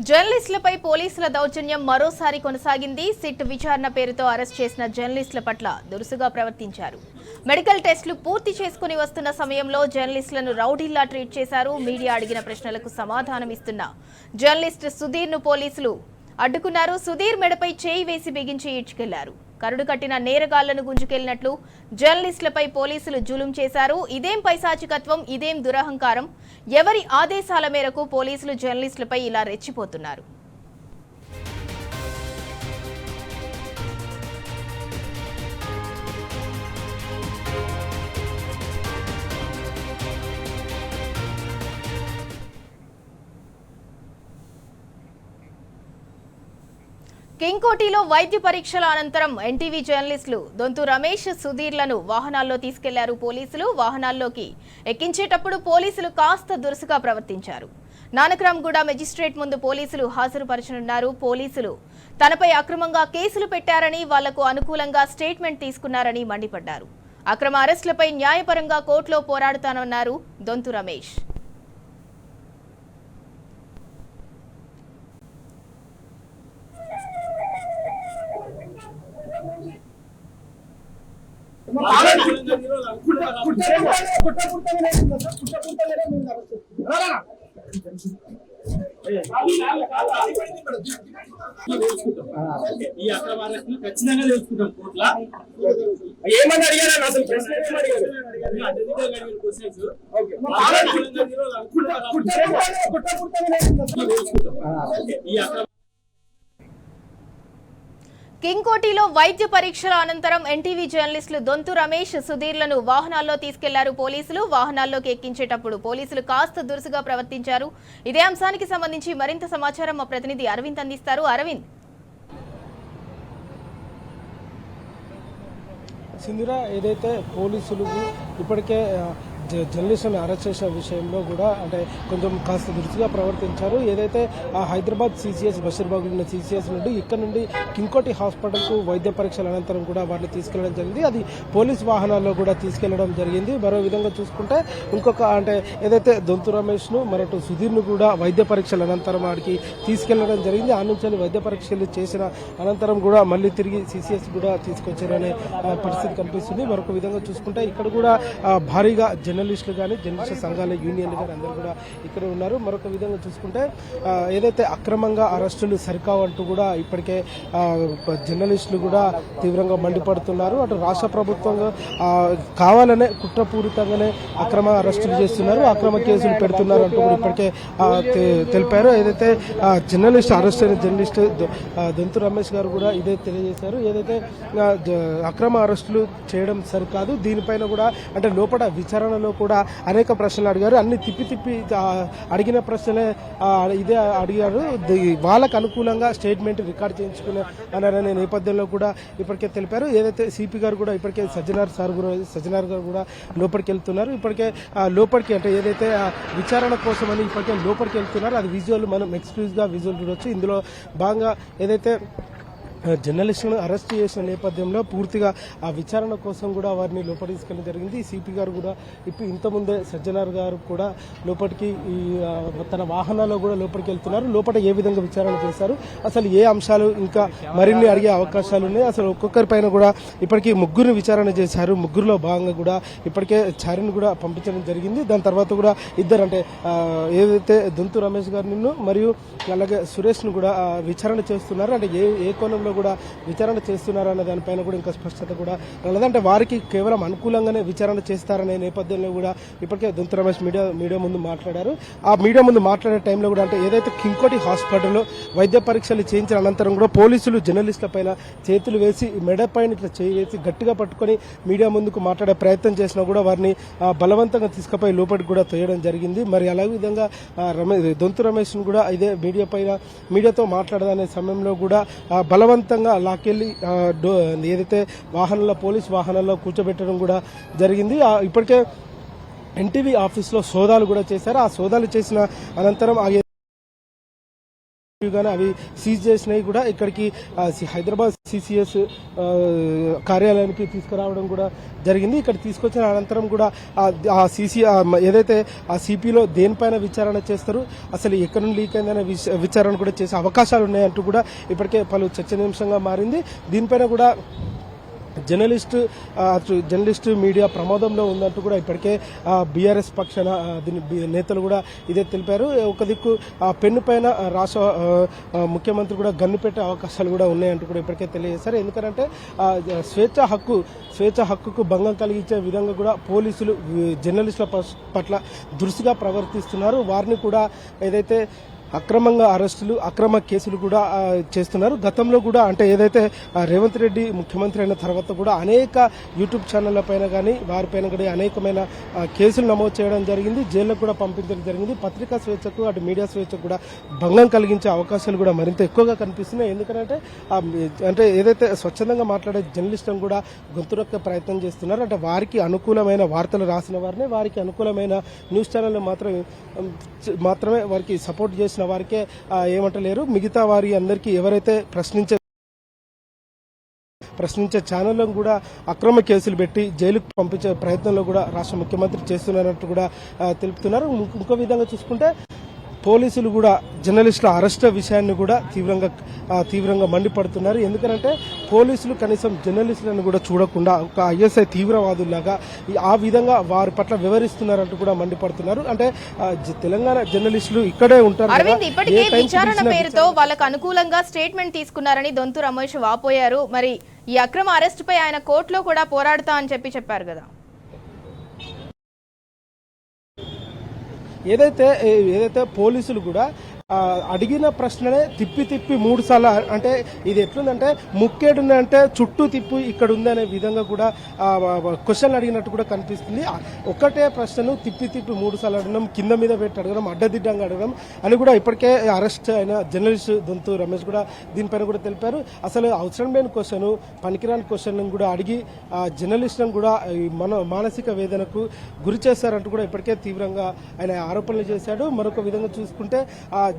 జర్నలిస్టులపై పోలీసుల దౌర్జన్యం మరోసారి కొనసాగింది. సిట్ విచారణ పేరుతో అరెస్ట్ చేసిన జర్నలిస్టుల పట్ల దురుసుగా ప్రవర్తించారు. మెడికల్ టెస్టులు పూర్తి చేసుకుని వస్తున్న సమయంలో జర్నలిస్టులను రౌడీల్లా ట్రీట్ చేశారు. మీడియా అడిగిన ప్రశ్నలకు సమాధానం ఇస్తున్న జర్నలిస్ట్ సుధీర్ను పోలీసులు అడ్డుకున్నారు. సుధీర్ మెడపై చేయి వేసి బిగించి ఈడ్చుకెళ్లారు. కరుడు కట్టిన నేరగాళ్లను గుంజుకెళ్లినట్లు జర్నలిస్టులపై పోలీసులు జులుం చేశారు. ఇదేం పైశాచికత్వం, ఇదేం దురహంకారం? ఎవరి ఆదేశాల మేరకు పోలీసులు జర్నలిస్టులపై ఇలా రెచ్చిపోతున్నారు? కింగ్కోటిలో వైద్య పరీక్షల అనంతరం ఎన్టీవీ జర్నలిస్టులు దొంతు రమేష్, సుధీర్లను వాహనాల్లో తీసుకెళ్లారు పోలీసులు. వాహనాల్లోకి ఎక్కించేటప్పుడు పోలీసులు కాస్త దురుసుగా ప్రవర్తించారు. నానక్రామ్గూడ మెజిస్ట్రేట్ ముందు పోలీసులు హాజరుపరచనున్నారు. పోలీసులు తనపై అక్రమంగా కేసులు పెట్టారని, వాళ్లకు అనుకూలంగా స్టేట్మెంట్ తీసుకున్నారని మండిపడ్డారు. అక్రమ అరెస్టులపై న్యాయపరంగా కోర్టులో పోరాడుతానన్నారు దొంతు రమేష్. ఈ అక్రమాలను ఖచ్చితంగా తెలుసుకుంటాం కోర్టులో. ఏమని అడిగారు అసలు ప్రశ్న కింగ్కోటిలో వైద్య పరీక్షల అనంతరం ఎన్టీవీ జర్నలిస్టులు దొంతు రమేష్, సుధీర్లను వాహనాల్లో తీసుకెళ్లారు పోలీసులు. వాహనాల్లోకి ఎక్కించేటప్పుడు పోలీసులు కాస్త దురుసుగా ప్రవర్తించారు. ఇదే అంశానికి సంబంధించి మరింత సమాచారం మా ప్రతినిధి అరవింద్ అందిస్తారు. అరవింద్, సింధురా, ఏదైతే పోలీసులు ఇప్పటికే జర్నలిస్టులను అరెస్ట్ చేసిన విషయంలో కూడా అంటే కొంచెం కాస్త దురుసుగా ప్రవర్తించారు. ఏదైతే ఆ హైదరాబాద్ సిసిఎస్ బషీర్బాగ్ ఉన్న సిసిఎస్ నుండి ఇక్కడ నుండి కింగ్కోటి హాస్పిటల్కు వైద్య పరీక్షల అనంతరం కూడా వారిని తీసుకెళ్లడం జరిగింది. అది పోలీస్ వాహనాల్లో కూడా తీసుకెళ్లడం జరిగింది. మరో విధంగా చూసుకుంటే ఇంకొక అంటే ఏదైతే దొంతు రమేష్ను మరొక సుధీర్ను కూడా వైద్య పరీక్షల అనంతరం వాడికి తీసుకెళ్లడం జరిగింది. ఆ నుంచి వైద్య పరీక్షలు చేసిన అనంతరం కూడా మళ్ళీ తిరిగి సిసిఎస్ కూడా తీసుకొచ్చారనే పరిస్థితి కనిపిస్తుంది. మరొక విధంగా చూసుకుంటే ఇక్కడ కూడా భారీగా జర్నలిస్టులు కానీ జర్నలిస్ట్ సంఘాల యూనియన్లు కానీ అందరూ కూడా ఇక్కడ ఉన్నారు. మరొక విధంగా చూసుకుంటే ఏదైతే అక్రమంగా అరెస్టులు సరికావంటూ కూడా ఇప్పటికే జర్నలిస్టులు కూడా తీవ్రంగా మండిపడుతున్నారు. అటు రాష్ట్ర ప్రభుత్వంగా కావాలనే కుట్రపూరితంగానే అక్రమ అరెస్టులు చేస్తున్నారు, అక్రమ కేసులు పెడుతున్నారు అంటూ కూడా ఇప్పటికే తెలిపారు. ఏదైతే జర్నలిస్ట్ అరెస్ట్ అయిన జర్నలిస్ట్ దొంతు రమేష్ గారు కూడా ఇదే తెలియజేశారు. ఏదైతే అక్రమ అరెస్టులు చేయడం సరికాదు, దీనిపైన కూడా అంటే లోపల విచారణలో కూడా అనేక ప్రశ్నలు అడిగారు. అన్ని తిప్పి అడిగిన ప్రశ్నలే ఇదే అడిగారు. వాళ్ళకు అనుకూలంగా స్టేట్మెంట్ రికార్డ్ చేయించుకున్నారనే నేపథ్యంలో కూడా ఇప్పటికే తెలిపారు. ఏదైతే సిపి గారు కూడా ఇప్పటికే సజ్జనార్ గారు కూడా లోపలికి వెళ్తున్నారు. ఇప్పటికే లోపలికి అంటే ఏదైతే విచారణ కోసం అని ఇప్పటికే లోపలికి వెళ్తున్నారు. అది విజువల్ మనం ఎక్స్క్లూజివ్గా విజువల్ చూడవచ్చు. ఇందులో భాగంగా ఏదైతే జర్నలిస్టులను అరెస్ట్ చేసిన నేపథ్యంలో పూర్తిగా ఆ విచారణ కోసం కూడా వారిని లోపలికి తీసుకెళ్ళడం జరిగింది. సిపి గారు కూడా ఇప్పుడు ఇంతకుముందే సజ్జనార్ గారు కూడా లోపలికి తన వాహనాల్లో కూడా లోపలికి వెళ్తున్నారు. లోపల ఏ విధంగా విచారణ చేశారు, అసలు ఏ అంశాలు ఇంకా మరిన్ని అడిగే అవకాశాలు ఉన్నాయి, అసలు ఒక్కొక్కరి పైన కూడా ఇప్పటికీ ముగ్గురిని విచారణ చేశారు. ముగ్గురులో భాగంగా కూడా ఇప్పటికే చారిని కూడా పంపించడం జరిగింది. దాని తర్వాత కూడా ఇద్దరు అంటే ఏదైతే దొంతు రమేష్ గారిని మరియు అలాగే సురేష్ను కూడా విచారణ చేస్తున్నారు. అంటే ఏ కోణంలో కూడా విచారణ చేస్తున్నారన్న దానిపైన కూడా ఇంకా స్పష్టత కూడా రాలేదంటే వారికి కేవలం అనుకూలంగానే విచారణ చేస్తారనే నేపథ్యంలో కూడా ఇప్పటికే దొంతు రమేష్ మీడియా ముందు మాట్లాడారు. ఆ మీడియా ముందు మాట్లాడే టైంలో కూడా అంటే ఏదైతే కింగ్కోటి హాస్పిటల్లో వైద్య పరీక్షలు చేయించిన అనంతరం కూడా పోలీసులు జర్నలిస్టుల పైన చేతులు వేసి మెడ పైన ఇట్లా చేయి వేసి గట్టిగా పట్టుకొని మీడియా ముందుకు మాట్లాడే ప్రయత్నం చేసినా కూడా వారిని బలవంతంగా తీసుకుపోయి లోపలికి కూడా తోయడం జరిగింది. మరి అలాగే విధంగా దొంతు రమేష్ను కూడా ఇదే మీడియాతో మాట్లాడదనే సమయంలో కూడా బలవంతంగా లాకెళ్ళి ఏదైతే వాహనంలో పోలీస్ వాహనాల్లో కూర్చోబెట్టడం కూడా జరిగింది. ఇప్పటికే ఎన్టీవీ ఆఫీస్లో సోదాలు కూడా చేశారు. ఆ సోదాలు చేసిన అనంతరం అవి సీజ్ చేసినవి కూడా ఇక్కడికి హైదరాబాద్ సిసిఎస్ కార్యాలయానికి తీసుకురావడం కూడా జరిగింది. ఇక్కడ తీసుకొచ్చిన అనంతరం కూడా ఆ సిసి ఏదైతే ఆ సిపిలో దేనిపైన విచారణ చేస్తారు, అసలు ఎక్కడి నుండి లీక్ అయిందనే విచారణ కూడా చేసే అవకాశాలు ఉన్నాయంటూ కూడా ఇప్పటికే పలు చర్చనీయాంశంగా మారింది. దీనిపైన కూడా జర్నలిస్టు మీడియా ప్రమాదంలో ఉందంటూ కూడా ఇప్పటికే బీఆర్ఎస్ పక్షాన దీని నేతలు కూడా ఇదే తెలిపారు. ఒక దిక్కు ఆ పెన్ను పైన రాష్ట్ర ముఖ్యమంత్రి కూడా గన్ను పెట్టే అవకాశాలు కూడా ఉన్నాయంటూ కూడా ఇప్పటికే తెలియజేశారు. ఎందుకంటే స్వేచ్ఛ హక్కుకు భంగం కలిగించే విధంగా కూడా పోలీసులు జర్నలిస్టుల పట్ల దురుసుగా ప్రవర్తిస్తున్నారు. వారిని కూడా ఏదైతే అక్రమంగా అరెస్టులు, అక్రమ కేసులు కూడా చేస్తున్నారు. గతంలో కూడా అంటే ఏదైతే రేవంత్ రెడ్డి ముఖ్యమంత్రి అయిన తర్వాత కూడా అనేక యూట్యూబ్ ఛానళ్ల పైన కానీ వారిపైన కూడా అనేకమైన కేసులు నమోదు చేయడం జరిగింది, జైల్లో కూడా పంపించడం జరిగింది. పత్రికా స్వేచ్ఛకు అటు మీడియా స్వేచ్ఛకు కూడా భంగం కలిగించే అవకాశాలు కూడా మరింత ఎక్కువగా కనిపిస్తున్నాయి. ఎందుకంటే అంటే ఏదైతే స్వచ్ఛందంగా మాట్లాడే జర్నలిస్టులను కూడా గొంతురొక్కే ప్రయత్నం చేస్తున్నారు. అంటే వారికి అనుకూలమైన వార్తలు రాసిన వారిని, వారికి అనుకూలమైన న్యూస్ ఛానల్ మాత్రమే వారికి సపోర్ట్ చేసిన వారికే ఏమంటలేరు. మిగతా వారి అందరికీ ఎవరైతే ప్రశ్నించే ఛానళ్లను కూడా అక్రమ కేసులు పెట్టి జైలుకు పంపించే ప్రయత్నంలో కూడా రాష్ట్ర ముఖ్యమంత్రి చేస్తున్నారన్నట్టు కూడా తెలుపుతున్నారు. ఇంకో విధంగా చూసుకుంటే పోలీసులు కూడా జర్నలిస్టుల అరెస్ట్ విషయాన్ని కూడా తీవ్రంగా మండిపడుతున్నారు. ఎందుకంటే పోలీసులు కనీసం జర్నలిస్టులను కూడా చూడకుండా ఒక ఐఎస్ఐ తీవ్రవాదుల్లాగా ఆ విధంగా వారి పట్ల వివరిస్తున్నారంటూ కూడా మండిపడుతున్నారు. అంటే తెలంగాణ జర్నలిస్టులు ఇక్కడే ఉంటారు. అరవింద్, ఇప్పటికే విచారణ పేరుతో వాళ్ళకు అనుకూలంగా స్టేట్మెంట్ తీసుకున్నారని దొంతు రమేష్ వాపోయారు. మరి ఈ అక్రమ అరెస్ట్ పై ఆయన కోర్టులో కూడా పోరాడుతా అని చెప్పారు కదా. ఏదైతే పోలీసులు కూడా అడిగిన ప్రశ్ననే తిప్పి 3 సార్లు, అంటే ఇది ఎట్లుందంటే ముక్కేడుందంటే చుట్టూ తిప్పు ఇక్కడ ఉందనే విధంగా కూడా క్వశ్చన్లు అడిగినట్టు కూడా కనిపిస్తుంది. ఒకటే ప్రశ్నను తిప్పి 3 సార్లు అడగడం, కింద మీద పెట్టి అడగడం, అడ్డదిడ్డంగా అడగడం అని కూడా ఇప్పటికే అరెస్ట్ అయిన జర్నలిస్ట్ దొంతు రమేష్ కూడా దీనిపైన కూడా తెలిపారు. అసలు అవసరం లేని క్వశ్చన్, పనికిరాని క్వశ్చన్ కూడా అడిగి జర్నలిస్టులను కూడా మానసిక వేదనకు గురి చేశారంటూ కూడా ఇప్పటికే తీవ్రంగా ఆయన ఆరోపణలు చేశాడు. మరొక విధంగా చూసుకుంటే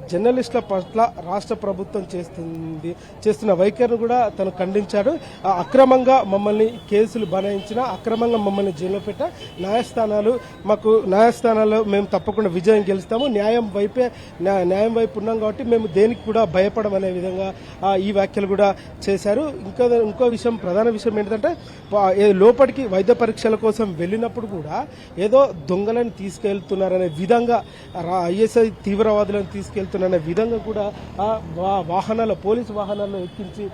జర్నలిస్టుల పట్ల రాష్ట్ర ప్రభుత్వం చేస్తున్న వైఖరిని కూడా తను ఖండించాడు. అక్రమంగా మమ్మల్ని కేసులు బనాయించిన, అక్రమంగా మమ్మల్ని జైల్లో పెట్ట న్యాయస్థానాల్లో మేము తప్పకుండా విజయం గెలుస్తాము, న్యాయం వైపు ఉన్నాం కాబట్టి మేము దేనికి కూడా భయపడం అనే విధంగా ఈ వ్యాఖ్యలు కూడా చేశారు. ఇంకో ప్రధాన విషయం ఏంటంటే లోపలికి వైద్య పరీక్షల కోసం వెళ్ళినప్పుడు కూడా ఏదో దొంగలను తీసుకెళ్తున్నారనే విధంగా ఐఎస్ఐ తీవ్రవాదులను తీసుకెళ్తున్నారనే విధంగా కూడా పోలీసు వాహనాల్లో ఎక్కించి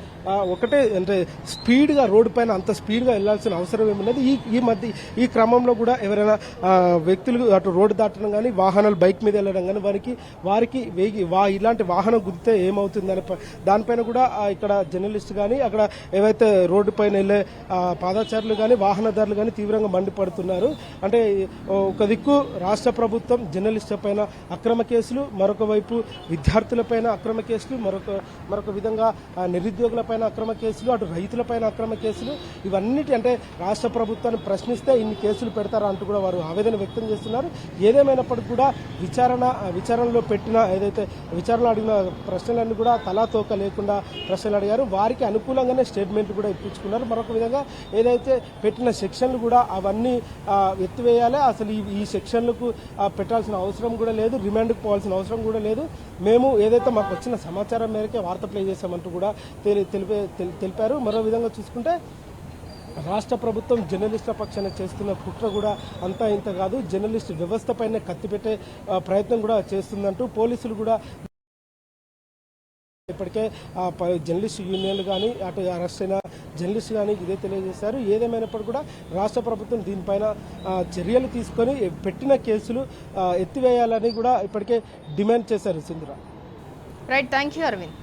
ఒకటే అంటే స్పీడ్గా రోడ్డు పైన అంత స్పీడ్గా వెళ్లాల్సిన అవసరం ఏమున్నది. ఈ క్రమంలో కూడా ఎవరైనా వ్యక్తులు అటు రోడ్డు దాటడం కానీ, వాహనాలు బైక్ మీద వెళ్ళడం కానీ వారికి ఇలాంటి వాహనం గుద్దితే ఏమవుతుందని దానిపైన కూడా ఇక్కడ జర్నలిస్ట్ కానీ, అక్కడ ఏవైతే రోడ్డు పైన వెళ్ళే పాదచారులు కానీ, వాహనదారులు కానీ తీవ్రంగా మండిపడుతున్నారు. అంటే ఒక దిక్కు రాష్ట్ర ప్రభుత్వం జర్నలిస్టుల పైన అక్రమ కేసులు, మరొక వైపు విద్యార్థులపైన అక్రమ కేసులు, మరొక విధంగా నిరుద్యోగులపైన అక్రమ కేసులు, అటు రైతులపైన అక్రమ కేసులు, ఇవన్నిటి అంటే రాష్ట్ర ప్రభుత్వాన్ని ప్రశ్నిస్తే ఇన్ని కేసులు పెడతారా అంటూ కూడా వారు ఆవేదన వ్యక్తం చేస్తున్నారు. ఏదేమైనప్పటికీ కూడా విచారణలో పెట్టిన ఏదైతే విచారణలో అడిగిన ప్రశ్నలన్నీ కూడా తలాతోక లేకుండా ప్రశ్నలు అడిగారు. వారికి అనుకూలంగానే స్టేట్మెంట్ కూడా ఇప్పించుకున్నారు. మరొక విధంగా ఏదైతే పెట్టిన సెక్షన్లు కూడా అవన్నీ ఎత్తివేయాలి, అసలు ఈ సెక్షన్లకు పెట్టాల్సిన అవసరం కూడా లేదు, రిమాండ్కి పోవాల్సిన అవసరం కూడా లేదు, మేము ఏదైతే మాకు వచ్చిన సమాచారం మేరకే వార్త ప్లే చేశామంటూ కూడా తెలిపారు. మరో విధంగా చూసుకుంటే రాష్ట్ర ప్రభుత్వం జర్నలిస్టుల పక్షాన చేస్తున్న కుట్ర కూడా అంతా ఇంత కాదు, జర్నలిస్ట్ వ్యవస్థ పైన కత్తిపెట్టే ప్రయత్నం కూడా చేస్తుందంటూ పోలీసులు కూడా ఇప్పటికే జర్నలిస్ట్ యూనియన్లు కానీ, అటు అరెస్ట్ అయిన జర్నలిస్ట్ కానీ ఇదే తెలియజేశారు. ఏదేమైనప్పుడు కూడా రాష్ట్ర ప్రభుత్వం దీనిపైన చర్యలు తీసుకొని పెట్టిన కేసులు ఎత్తివేయాలని కూడా ఇప్పటికే డిమాండ్ చేశారు. Sindhura. Right, thank you Arvind.